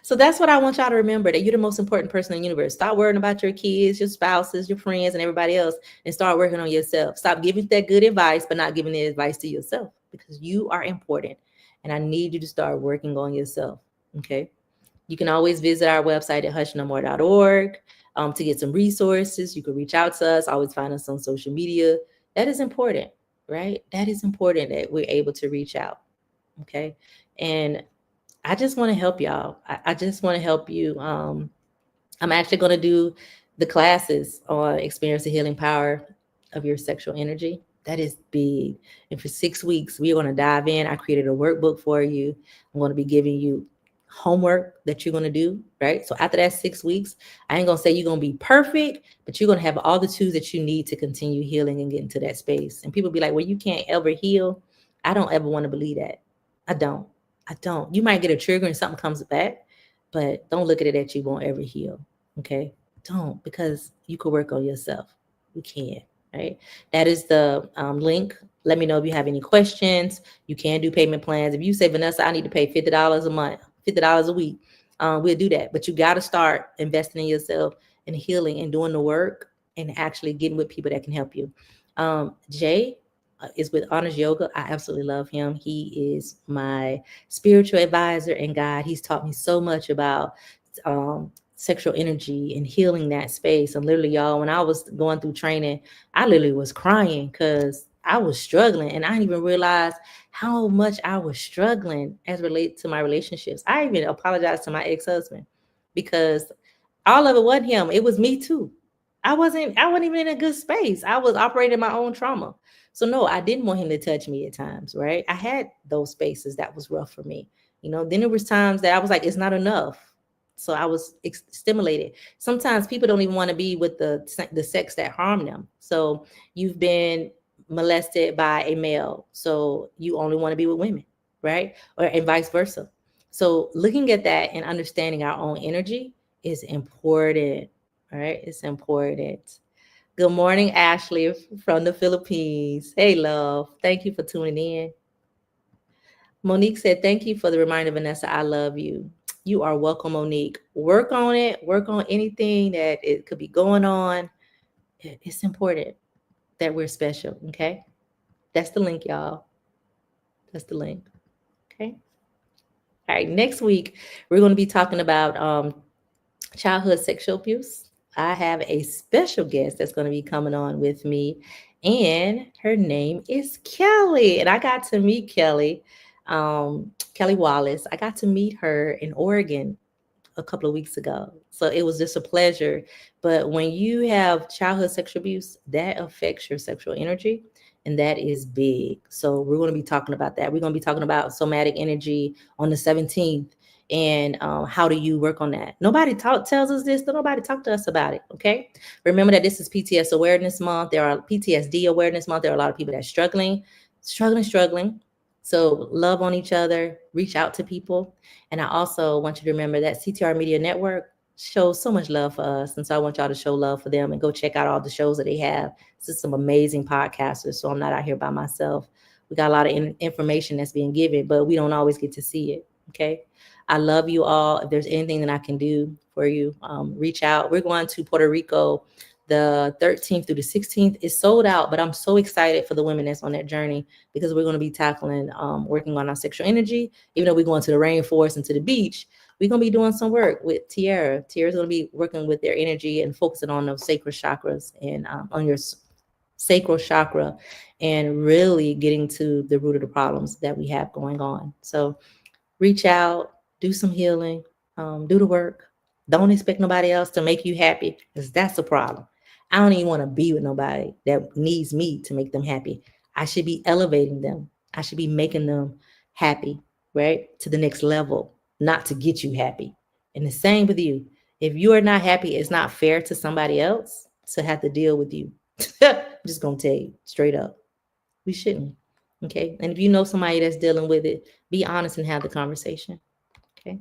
So that's what I want y'all to remember, that you're the most important person in the universe. Stop worrying about your kids, your spouses, your friends, and everybody else, and start working on yourself. Stop giving that good advice, but not giving the advice to yourself, because you are important. And I need you to start working on yourself. Okay. You can always visit our website at hushnomore.org. to get some resources. You can reach out to us. Always find us on social media. That is important, right? That is important that we're able to reach out. Okay. And I just want to help y'all. I just want to help you. I'm actually going to do the classes on experience the healing power of your sexual energy. That is big. And for 6 weeks, we're going to dive in. I created a workbook for you. I'm going to be giving you homework that you're going to do, right? So after that 6 weeks, I ain't going to say you're going to be perfect, but you're going to have all the tools that you need to continue healing and get into that space. And people be like, well, you can't ever heal. I don't ever want to believe that. I don't. I don't. You might get a trigger and something comes back, but don't look at it that you won't ever heal. Okay. Don't, because you could work on yourself. You can, right? That is the link. Let me know if you have any questions. You can do payment plans. If you say, Vanessa, I need to pay $50 a month, $50 a week, we'll do that. But you got to start investing in yourself and healing and doing the work and actually getting with people that can help you. Jay is with Honors Yoga. I absolutely love him. He is my spiritual advisor and guide. He's taught me so much about sexual energy and healing that space. And literally, y'all, when I was going through training, I literally was crying because I was struggling, and I didn't even realize how much I was struggling as related to my relationships. I even apologized to my ex-husband because all of it wasn't him. It was me too. I wasn't even in a good space. I was operating my own trauma. So no, I didn't want him to touch me at times, right? I had those spaces that was rough for me. Then there was times that I was like, it's not enough. So I was stimulated. Sometimes people don't even want to be with the sex that harm them. So you've been molested by a male, so you only want to be with women, right? And vice versa. So looking at that and understanding our own energy is important, right? It's important. Good morning, Ashley from the Philippines. Hey, love. Thank you for tuning in. Monique said, thank you for the reminder, Vanessa. I love you. You are welcome, Monique. Work on it. Work on anything that it could be going on. It's important that we're special, okay? That's the link, y'all. That's the link, okay? All right, next week, we're going to be talking about childhood sexual abuse. I have a special guest that's going to be coming on with me, and her name is Kelly. And I got to meet Kelly, Kelly Wallace. I got to meet her in Oregon a couple of weeks ago. So it was just a pleasure. But when you have childhood sexual abuse, that affects your sexual energy. And that is big. So we're going to be talking about that. We're going to be talking about somatic energy on the 17th. And how do you work on that? Nobody tells us this. Nobody talk to us about it. Okay. Remember that this is PTS Awareness Month. There are PTSD Awareness Month. There are a lot of people that are struggling. So love on each other, reach out to people. And I also want you to remember that CTR Media Network shows so much love for us. And so I want y'all to show love for them and go check out all the shows that they have. This is some amazing podcasters. So I'm not out here by myself. We got a lot of information that's being given, but we don't always get to see it. Okay. I love you all. If there's anything that I can do for you, reach out. We're going to Puerto Rico the 13th through the 16th. It's sold out, but I'm so excited for the women that's on that journey because we're going to be tackling, working on our sexual energy. Even though we're going to the rainforest and to the beach, we're going to be doing some work with Tiara. Tiara's going to be working with their energy and focusing on those sacral chakras and on your sacral chakra and really getting to the root of the problems that we have going on. So reach out, do some healing, do the work. Don't expect nobody else to make you happy because that's a problem. I don't even want to be with nobody that needs me to make them happy. I should be elevating them. I should be making them happy, right? To the next level, not to get you happy. And the same with you. If you are not happy, it's not fair to somebody else to have to deal with you. I'm just going to tell you straight up. We shouldn't. Okay. And if you know somebody that's dealing with it, be honest and have the conversation. Okay.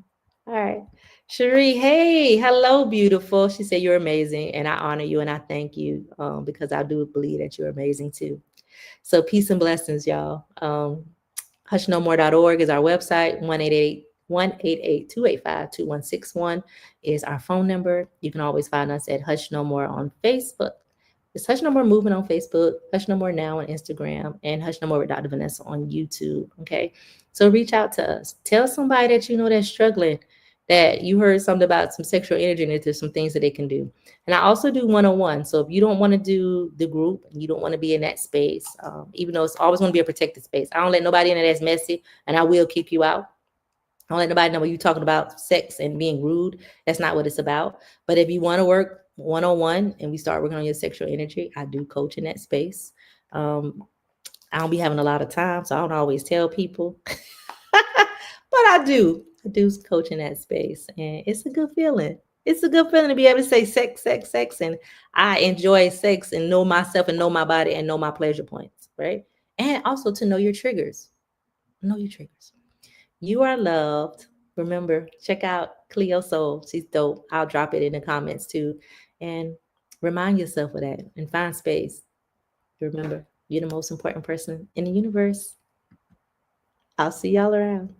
All right. Cherie, hey, hello, beautiful. She said, you're amazing. And I honor you and I thank you because I do believe that you're amazing too. So peace and blessings, y'all. Hushnomore.org is our website. 1-888-285-2161 is our phone number. You can always find us at Hush No More on Facebook. It's Hush No More Movement on Facebook, Hush No More Now on Instagram, and Hush No More with Dr. Vanessa on YouTube. Okay. So reach out to us. Tell somebody that you know that's struggling. that you heard something about some sexual energy and there's some things that they can do. And I also do one-on-one. So if you don't want to do the group and you don't want to be in that space, even though it's always going to be a protected space, I don't let nobody in there that's messy, and I will kick you out. I don't let nobody know when you're talking about sex and being rude. That's not what it's about. But if you want to work one-on-one and we start working on your sexual energy, I do coach in that space. I don't be having a lot of time, so I don't always tell people. But I do. I do coach in that space. And it's a good feeling. It's a good feeling to be able to say sex, sex, sex. And I enjoy sex and know myself and know my body and know my pleasure points, right? And also to know your triggers. Know your triggers. You are loved. Remember, check out Cleo Soul. She's dope. I'll drop it in the comments too. And remind yourself of that and find space. Remember, you're the most important person in the universe. I'll see y'all around.